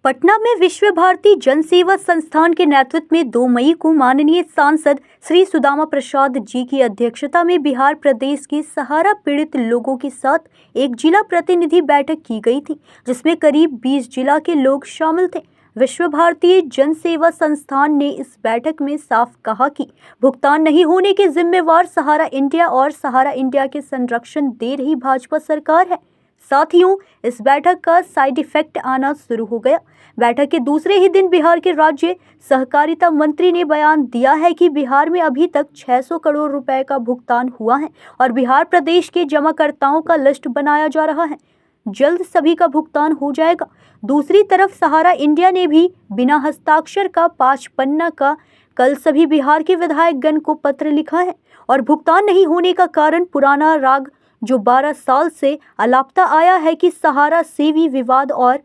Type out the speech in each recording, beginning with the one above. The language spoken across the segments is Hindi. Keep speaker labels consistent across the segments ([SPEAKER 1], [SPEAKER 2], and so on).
[SPEAKER 1] पटना में विश्व भारती जन सेवा संस्थान के नेतृत्व में 2 मई को माननीय सांसद श्री सुदामा प्रसाद जी की अध्यक्षता में बिहार प्रदेश के सहारा पीड़ित लोगों के साथ एक जिला प्रतिनिधि बैठक की गई थी, जिसमें करीब 20 जिला के लोग शामिल थे। विश्व भारतीय जन सेवा संस्थान ने इस बैठक में साफ कहा कि भुगतान नहीं होने के जिम्मेवार सहारा इंडिया और सहारा इंडिया के संरक्षण दे रही भाजपा सरकार है। साथियों, इस बैठक का साइड इफेक्ट आना शुरू हो गया। बैठक के दूसरे ही दिन बिहार के राज्य सहकारिता मंत्री ने बयान दिया है कि बिहार में अभी तक 600 करोड़ रुपए का भुगतान हुआ है और बिहार प्रदेश के जमाकर्ताओं का लिस्ट बनाया जा रहा है। जल्द सभी का भुगतान हो जाएगा। दूसरी तरफ सहारा इंडिया ने भी बिना हस्ताक्षर का 5 पन्ना का कल सभी बिहार के विधायकगण को पत्र लिखा है और भुगतान नहीं होने का कारण पुराना राग जो 12 साल से अलापता आया है कि सहारा सेवी विवाद और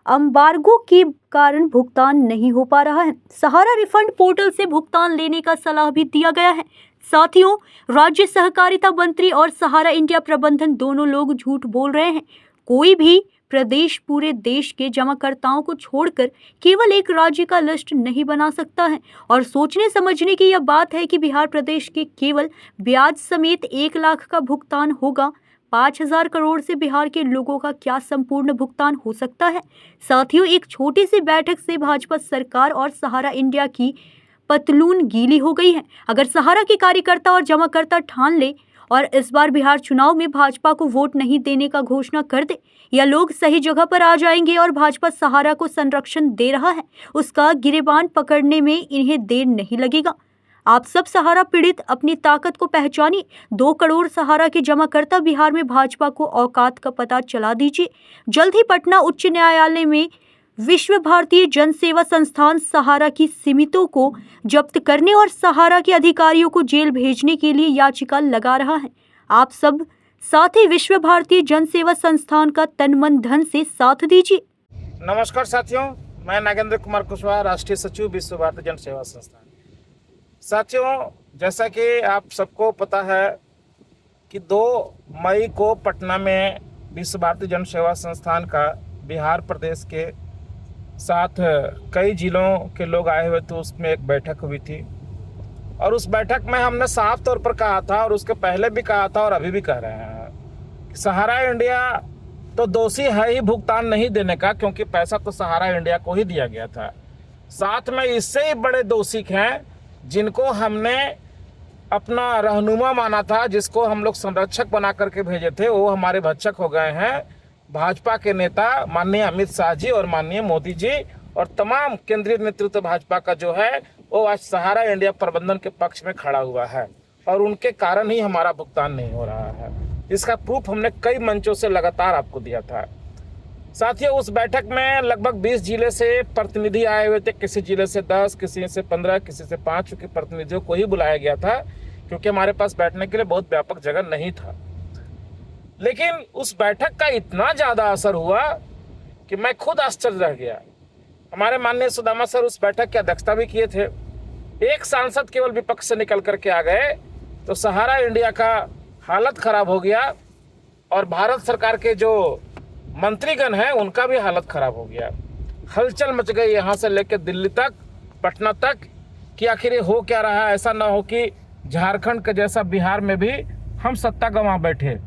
[SPEAKER 1] अम्बार्गो के कारण भुगतान नहीं हो पा रहा है। सहारा रिफंड पोर्टल से भुगतान लेने का सलाह भी दिया गया है। साथियों, राज्य सहकारिता मंत्री और सहारा इंडिया प्रबंधन दोनों लोग झूठ बोल रहे हैं। कोई भी प्रदेश पूरे देश के जमाकर्ताओं को छोड़कर केवल एक राज्य का लिस्ट नहीं बना सकता है और सोचने समझने की यह बात है कि बिहार प्रदेश के केवल ब्याज समेत 1 लाख का भुगतान होगा। 5,000 करोड़ से बिहार के लोगों का क्या संपूर्ण भुगतान हो सकता है? साथियों, एक छोटी सी बैठक से भाजपा सरकार और सहारा इंडिया की पतलून गीली हो गई है। अगर सहारा के कार्यकर्ता और जमाकर्ता ठान ले और इस बार बिहार चुनाव में भाजपा को वोट नहीं देने का घोषणा कर दे, या लोग सही जगह पर आ जाएंगे और भाजपा सहारा को संरक्षण दे रहा है, उसका गिरेबान पकड़ने में इन्हें देर नहीं लगेगा। आप सब सहारा पीड़ित अपनी ताकत को पहचानिए। 2 करोड़ सहारा के जमाकर्ता बिहार में भाजपा को औकात का पता चला दीजिए। जल्द ही पटना उच्च न्यायालय में विश्व भारतीय जन सेवा संस्थान सहारा की सीमितों को जब्त करने और सहारा के अधिकारियों को जेल भेजने के लिए याचिका लगा रहा है। आप सब साथ ही विश्व भारतीय जन सेवा संस्थान का तन मन धन से साथ दीजिए।
[SPEAKER 2] नमस्कार साथियों, मैं नागेंद्र कुमार कुशवाहा, राष्ट्रीय सचिव विश्व भारतीय जन सेवा संस्थान। साथियों, जैसा कि आप सबको पता है कि 2 मई को पटना में विश्व भारतीय जन सेवा संस्थान का बिहार प्रदेश के साथ कई जिलों के लोग आए हुए थे, उसमें एक बैठक हुई थी और उस बैठक में हमने साफ तौर पर कहा था और उसके पहले भी कहा था और अभी भी कह रहे हैं कि सहारा इंडिया तो दोषी है ही भुगतान नहीं देने का, क्योंकि पैसा तो सहारा इंडिया को ही दिया गया था। साथ में इससे ही बड़े दोषी हैं जिनको हमने अपना रहनुमा माना था, जिसको हम लोग संरक्षक बना करके भेजे थे, वो हमारे भक्षक हो गए हैं। भाजपा के नेता माननीय अमित शाह जी और माननीय मोदी जी और तमाम केंद्रीय नेतृत्व भाजपा का जो है वो आज सहारा इंडिया प्रबंधन के पक्ष में खड़ा हुआ है और उनके कारण ही हमारा भुगतान नहीं हो रहा है। इसका प्रूफ हमने कई मंचों से लगातार आपको दिया था। साथियों, उस बैठक में लगभग 20 जिले से प्रतिनिधि आए हुए थे। किसी जिले से 10, किसी से 15, किसी से 5 के प्रतिनिधियों को ही बुलाया गया था, क्योंकि हमारे पास बैठने के लिए बहुत व्यापक जगह नहीं था। लेकिन उस बैठक का इतना ज़्यादा असर हुआ कि मैं खुद आश्चर्य रह गया। हमारे माननीय सुदामा सर उस बैठक की अध्यक्षता भी किए थे। एक सांसद केवल विपक्ष से निकल करके आ गए तो सहारा इंडिया का हालत खराब हो गया और भारत सरकार के जो मंत्रीगण हैं उनका भी हालत खराब हो गया। हलचल मच गई यहाँ से लेकर दिल्ली तक, पटना तक, कि आखिर ये हो क्या रहा है। ऐसा ना हो कि झारखंड के जैसा बिहार में भी हम सत्ता गंवा बैठे,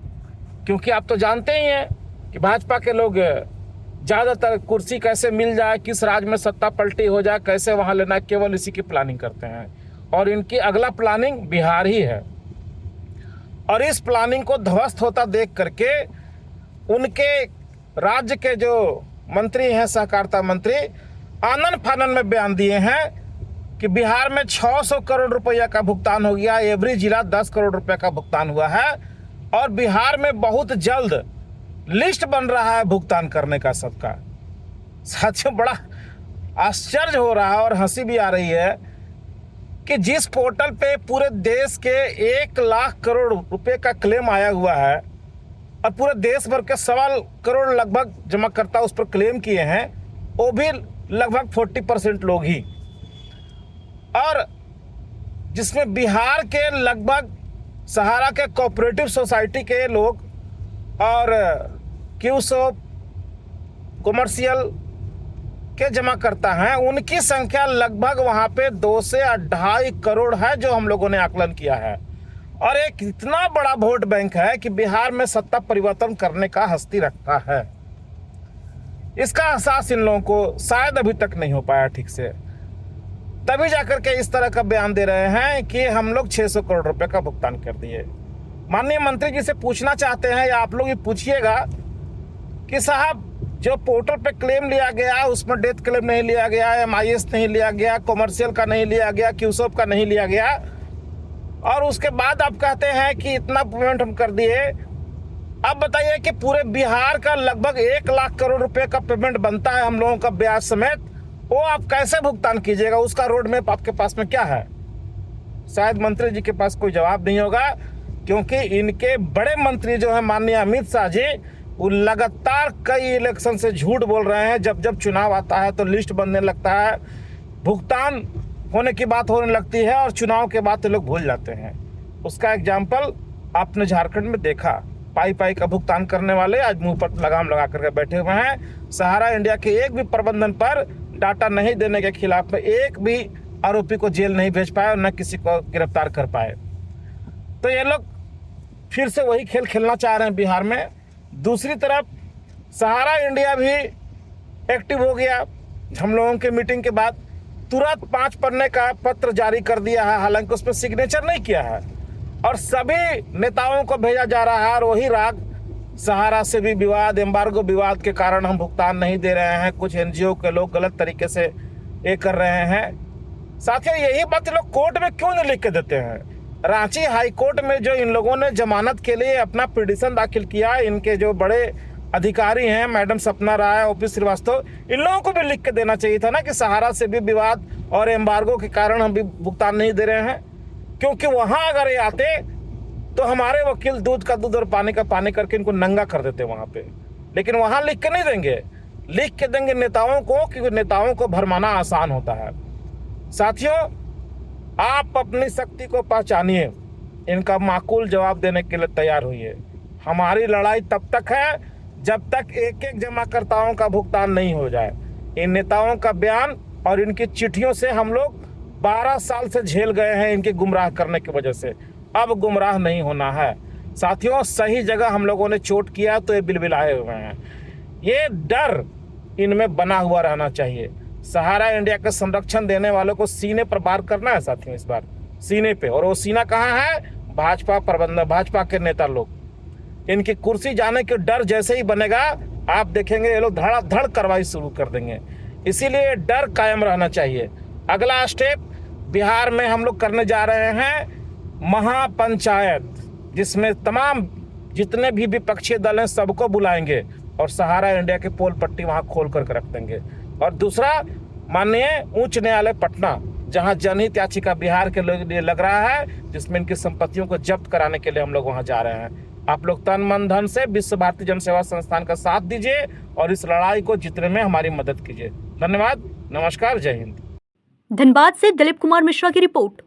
[SPEAKER 2] क्योंकि आप तो जानते ही हैं कि भाजपा के लोग ज़्यादातर कुर्सी कैसे मिल जाए, किस राज्य में सत्ता पलटी हो जाए, कैसे वहाँ लेना, केवल इसी की प्लानिंग करते हैं और इनकी अगला प्लानिंग बिहार ही है। और इस प्लानिंग को ध्वस्त होता देख करके उनके राज्य के जो मंत्री हैं, सहकारिता मंत्री, आनन फानन में बयान दिए हैं कि बिहार में 600 करोड़ रुपया का भुगतान हो गया, एवरी जिला 10 करोड़ रुपये का भुगतान हुआ है और बिहार में बहुत जल्द लिस्ट बन रहा है भुगतान करने का सबका। साथियों, बड़ा आश्चर्य हो रहा है और हंसी भी आ रही है कि जिस पोर्टल पे पूरे देश के 1 लाख करोड़ रुपए का क्लेम आया हुआ है और पूरे देश भर के 1.25 करोड़ लगभग जमाकर्ता उस पर क्लेम किए हैं, वो भी लगभग 40% लोग ही, और जिसमें बिहार के लगभग सहारा के कोऑपरेटिव सोसाइटी के लोग और क्यूसोप, कमर्शियल के जमाकर्ता हैं उनकी संख्या लगभग वहां पे 2 से 2.5 करोड़ है, जो हम लोगों ने आकलन किया है। और एक इतना बड़ा वोट बैंक है कि बिहार में सत्ता परिवर्तन करने का हस्ती रखता है। इसका एहसास इन लोगों को शायद अभी तक नहीं हो पाया ठीक से, तभी जाकर के इस तरह का बयान दे रहे हैं कि हम लोग 600 करोड़ रुपए का भुगतान कर दिए। माननीय मंत्री जी से पूछना चाहते हैं, या आप लोग ये पूछिएगा कि साहब जो पोर्टल पे क्लेम लिया गया उसमें डेथ क्लेम नहीं लिया गया, MIS नहीं लिया गया, कॉमर्शियल का नहीं लिया गया, क्यूसोप का नहीं लिया गया, और उसके बाद आप कहते हैं कि इतना पेमेंट हम कर दिए। अब बताइए कि पूरे बिहार का लगभग 1 लाख करोड़ रुपए का पेमेंट बनता है हम लोगों का ब्याज समेत, वो आप कैसे भुगतान कीजिएगा? उसका रोड मैप आपके पास में क्या है? शायद मंत्री जी के पास कोई जवाब नहीं होगा, क्योंकि इनके बड़े मंत्री जो है माननीय अमित शाह जी, वो लगातार कई इलेक्शन से झूठ बोल रहे हैं। जब जब चुनाव आता है तो लिस्ट बनने लगता है, भुगतान होने की बात होने लगती है, और चुनाव के बाद तो लोग भूल जाते हैं। उसका एग्जाम्पल आपने झारखंड में देखा। पाई का भुगतान करने वाले आज मुंह पर लगाम लगा करके बैठे हुए हैं। सहारा इंडिया के एक भी प्रबंधन पर डाटा नहीं देने के खिलाफ में एक भी आरोपी को जेल नहीं भेज पाए और न किसी को गिरफ्तार कर पाए। तो ये लोग फिर से वही खेल खेलना चाह रहे हैं बिहार में। दूसरी तरफ सहारा इंडिया भी एक्टिव हो गया। हम लोगों के मीटिंग के बाद तुरंत 5 पन्ने का पत्र जारी कर दिया है, हालांकि उस पर सिग्नेचर नहीं किया है, और सभी नेताओं को भेजा जा रहा है। और वही राग, सहारा से भी विवाद, एम्बार्गो विवाद के कारण हम भुगतान नहीं दे रहे हैं, कुछ NGO के लोग गलत तरीके से ये कर रहे हैं। साथियों, यही बात लोग कोर्ट में क्यों नहीं लिख के देते हैं? रांची हाई कोर्ट में जो इन लोगों ने जमानत के लिए अपना पिटीशन दाखिल किया, इनके जो बड़े अधिकारी हैं मैडम सपना राय, OP श्रीवास्तव, इन लोगों को भी लिख के देना चाहिए था ना कि सहारा से भी विवाद और एम्बार्गो के कारण हम भी भुगतान नहीं दे रहे हैं। क्योंकि वहां अगर ये आते तो हमारे वकील दूध का दूध और पानी का पानी करके इनको नंगा कर देते वहां पे। लेकिन वहां लिख के नहीं देंगे, लिख के देंगे नेताओं को, क्योंकि नेताओं को भरमाना आसान होता है। साथियों, आप अपनी शक्ति को पहचानिए, इनका माकूल जवाब देने के लिए तैयार हुइए। हमारी लड़ाई तब तक है जब तक एक एक जमाकर्ताओं का भुगतान नहीं हो जाए। इन नेताओं का बयान और इनकी चिट्ठियों से हम लोग 12 साल से झेल गए हैं, इनके गुमराह करने की वजह से। अब गुमराह नहीं होना है साथियों। सही जगह हम लोगों ने चोट किया तो ये बिलबिलाए हुए हैं। ये डर इनमें बना हुआ रहना चाहिए। सहारा इंडिया का संरक्षण देने वालों को सीने पर वार करना है साथियों, इस बार सीने पे। और वो सीना कहाँ है? भाजपा प्रबंधन, भाजपा के नेता लोग। इनकी कुर्सी जाने के डर जैसे ही बनेगा, आप देखेंगे ये लोग धड़ाधड़ कार्रवाई शुरू कर देंगे। इसीलिए डर कायम रहना चाहिए। अगला स्टेप बिहार में हम लोग करने जा रहे हैं महापंचायत, जिसमें तमाम जितने भी विपक्षी दल हैं सबको बुलाएंगे और सहारा इंडिया के पोल पट्टी वहां खोल करके रख देंगे। और दूसरा, माननीय उच्च न्यायालय पटना, जहां जनहित याचिका बिहार के लिए लग रहा है, जिसमें इनकी संपत्तियों को जब्त कराने के लिए हम लोग वहां जा रहे हैं। आप लोग तन मन धन से विश्व भारती जन सेवा संस्थान का साथ दीजिए और इस लड़ाई को जीतने में हमारी मदद कीजिए। धन्यवाद, नमस्कार, जय हिंद।
[SPEAKER 1] धनबाद से दिलीप कुमार मिश्रा की रिपोर्ट।